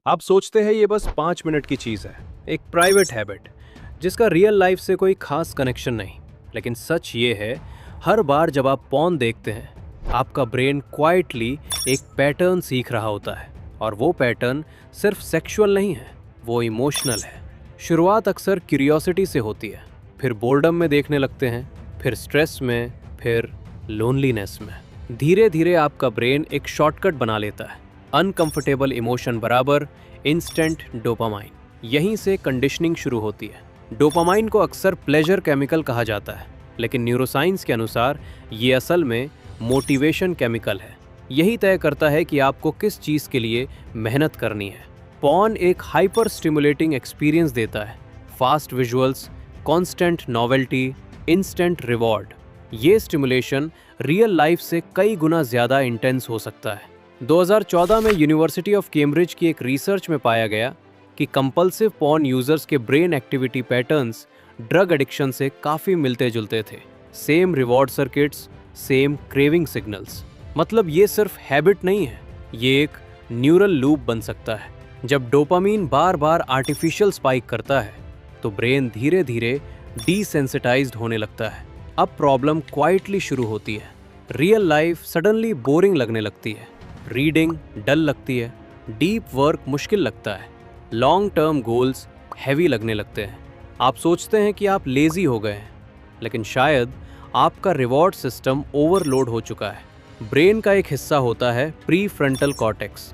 आप सोचते हैं ये बस 5 मिनट की चीज़ है, एक प्राइवेट हैबिट जिसका रियल लाइफ से कोई खास कनेक्शन नहीं। लेकिन सच ये है, हर बार जब आप पॉर्न देखते हैं, आपका ब्रेन क्वाइटली एक पैटर्न सीख रहा होता है। और वो पैटर्न सिर्फ सेक्सुअल नहीं है, वो इमोशनल है। शुरुआत अक्सर क्यूरियोसिटी से होती है, फिर बोर्डम में देखने लगते हैं, फिर स्ट्रेस में, फिर लोनलीनेस में। धीरे धीरे आपका ब्रेन एक शॉर्टकट बना लेता है। अनकंफर्टेबल इमोशन बराबर इंस्टेंट डोपामाइन। यहीं से कंडीशनिंग शुरू होती है। डोपामाइन को अक्सर प्लेजर केमिकल कहा जाता है, लेकिन न्यूरोसाइंस के अनुसार ये असल में मोटिवेशन केमिकल है। यही तय करता है कि आपको किस चीज़ के लिए मेहनत करनी है। पॉर्न एक हाइपर स्टिमुलेटिंग एक्सपीरियंस देता है। Fast visuals, constant novelty, instant reward. ये स्टिमुलेशन रियल लाइफ से कई गुना ज़्यादा इंटेंस हो सकता है। 2014 में यूनिवर्सिटी ऑफ कैम्ब्रिज की एक रिसर्च में पाया गया कि कंपल्सिव पॉर्न यूजर्स के brain activity patterns drug addiction से काफ़ी मिलते जुलते थे। Same reward circuits, same craving signals. मतलब ये सिर्फ हैबिट नहीं है, ये एक न्यूरल लूप बन सकता है। जब डोपामीन बार बार आर्टिफिशियल स्पाइक करता है, तो ब्रेन धीरे धीरे डीसेंसिटाइज्ड होने लगता है। अब प्रॉब्लम क्वाइटली शुरू होती है। रियल लाइफ सडनली बोरिंग लगने लगती है, रीडिंग डल लगती है, डीप वर्क मुश्किल लगता है, लॉन्ग टर्म गोल्स हैवी लगने लगते हैं। आप सोचते हैं कि आप लेजी हो गए हैं, लेकिन शायद आपका रिवॉर्ड सिस्टम ओवरलोड हो चुका है। ब्रेन का एक हिस्सा होता है प्री फ्रंटल कॉर्टेक्स,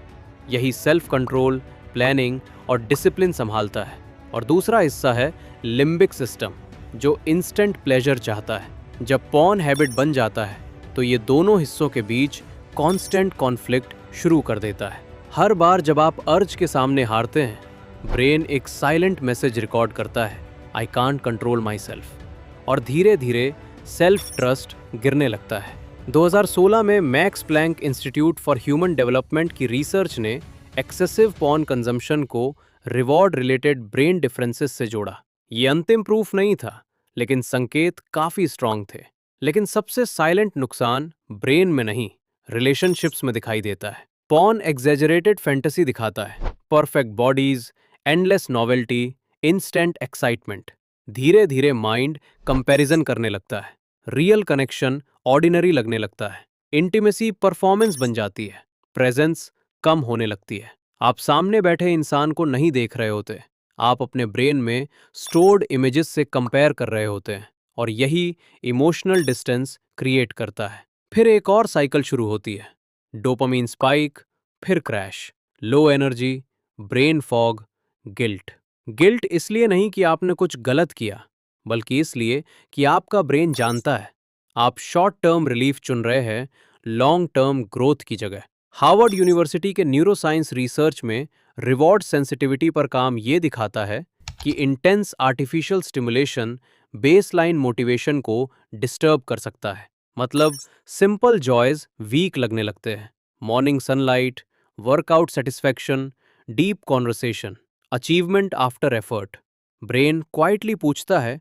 यही सेल्फ कंट्रोल, प्लानिंग और डिसिप्लिन संभालता है। और दूसरा हिस्सा है लिम्बिक सिस्टम, जो इंस्टेंट प्लेजर चाहता है। जब पॉर्न हैबिट बन जाता है, तो ये दोनों हिस्सों के बीच कांस्टेंट कॉन्फ्लिक्ट शुरू कर देता है। हर बार जब आप अर्ज के सामने हारते हैं, ब्रेन एक साइलेंट मैसेज रिकॉर्ड करता है, I can't control my self. और धीरे धीरे सेल्फ ट्रस्ट गिरने लगता है। 2016 में Max Planck Institute for Human Development की रिसर्च ने एक्सेसिव पॉर्न कंजम्पशन को रिवॉर्ड रिलेटेड ब्रेन डिफरेंसेस से जोड़ा। ये अंतिम प्रूफ नहीं था, लेकिन संकेत काफ़ी स्ट्रांग थे। लेकिन सबसे साइलेंट नुकसान ब्रेन में नहीं, रिलेशनशिप्स में दिखाई देता है। पॉर्न एग्जेजरेटेड फैंटेसी दिखाता है, perfect bodies, endless novelty, instant excitement. धीरे धीरे माइंड कंपैरिजन करने लगता है, रियल कनेक्शन ऑर्डिनरी लगने लगता है, इंटीमेसी परफॉर्मेंस बन जाती है, प्रेजेंस कम होने लगती है। आप सामने बैठे इंसान को नहीं देख रहे होते, आप अपने ब्रेन में स्टोर्ड इमेजेस से कंपेयर कर रहे होते हैं, और यही इमोशनल डिस्टेंस क्रिएट करता है। फिर एक और साइकिल शुरू होती है, डोपामीन स्पाइक, फिर crash, low energy, brain fog, guilt. Guilt इसलिए नहीं कि आपने कुछ गलत किया, बल्कि इसलिए कि आपका ब्रेन जानता है आप शॉर्ट टर्म रिलीफ चुन रहे हैं लॉन्ग टर्म ग्रोथ की जगह। हार्वर्ड यूनिवर्सिटी के न्यूरोसाइंस रिसर्च में रिवॉर्ड सेंसिटिविटी पर काम ये दिखाता है कि intense artificial stimulation baseline motivation को डिस्टर्ब कर सकता है। मतलब सिंपल जॉयज वीक लगने लगते हैं। Morning sunlight, workout satisfaction, deep conversation, achievement after effort. Brain quietly पूछता है,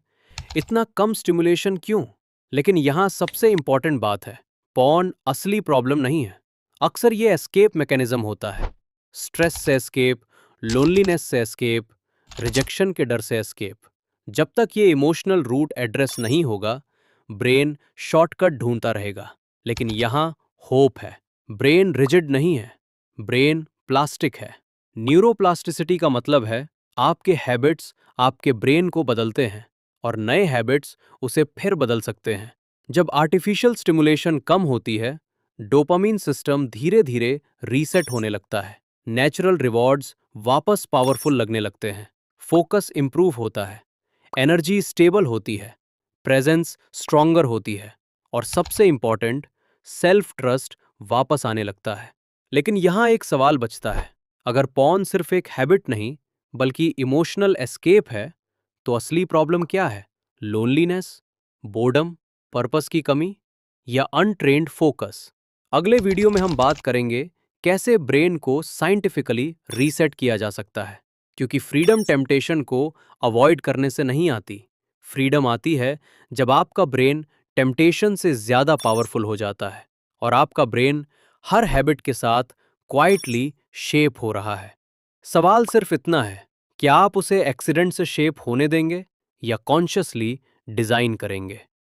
इतना कम स्टिमुलेशन क्यों? लेकिन यहाँ सबसे इंपॉर्टेंट बात है, पॉर्न असली प्रॉब्लम नहीं है। अक्सर ये एस्केप मैकेनिज्म होता है। स्ट्रेस से एस्केप, लोनलीनेस से एस्केप, रिजेक्शन के डर से एस्केप। जब तक ये इमोशनल रूट एड्रेस नहीं होगा, ब्रेन शॉर्टकट ढूंढता रहेगा। लेकिन यहाँ होप है। ब्रेन रिजिड नहीं है, ब्रेन प्लास्टिक है। न्यूरोप्लास्टिसिटी का मतलब है आपके हैबिट्स आपके ब्रेन को बदलते हैं, और नए हैबिट्स उसे फिर बदल सकते हैं। जब आर्टिफिशियल स्टिमुलेशन कम होती है, डोपामीन सिस्टम धीरे धीरे रीसेट होने लगता है। नेचुरल रिवॉर्ड्स वापस पावरफुल लगने लगते हैं, फोकस इंप्रूव होता है, एनर्जी स्टेबल होती है, प्रेजेंस स्ट्रॉन्गर होती है, और सबसे इंपॉर्टेंट, सेल्फ ट्रस्ट वापस आने लगता है। लेकिन यहाँ एक सवाल बचता है, अगर पॉर्न सिर्फ एक हैबिट नहीं बल्कि इमोशनल एस्केप है, तो असली प्रॉब्लम क्या है? लोनलीनेस, बोर्डम, पर्पस की कमी, या अनट्रेन्ड फोकस? अगले वीडियो में हम बात करेंगे कैसे ब्रेन को साइंटिफिकली रीसेट किया जा सकता है। क्योंकि फ्रीडम टेम्पटेशन को अवॉइड करने से नहीं आती, फ्रीडम आती है जब आपका ब्रेन टेम्पटेशन से ज्यादा पावरफुल हो जाता है, और आपका ब्रेन हर हैबिट के साथ क्वाइटली शेप हो रहा है। सवाल सिर्फ इतना है, क्या आप उसे एक्सीडेंट से शेप होने देंगे या कॉन्शियसली डिजाइन करेंगे?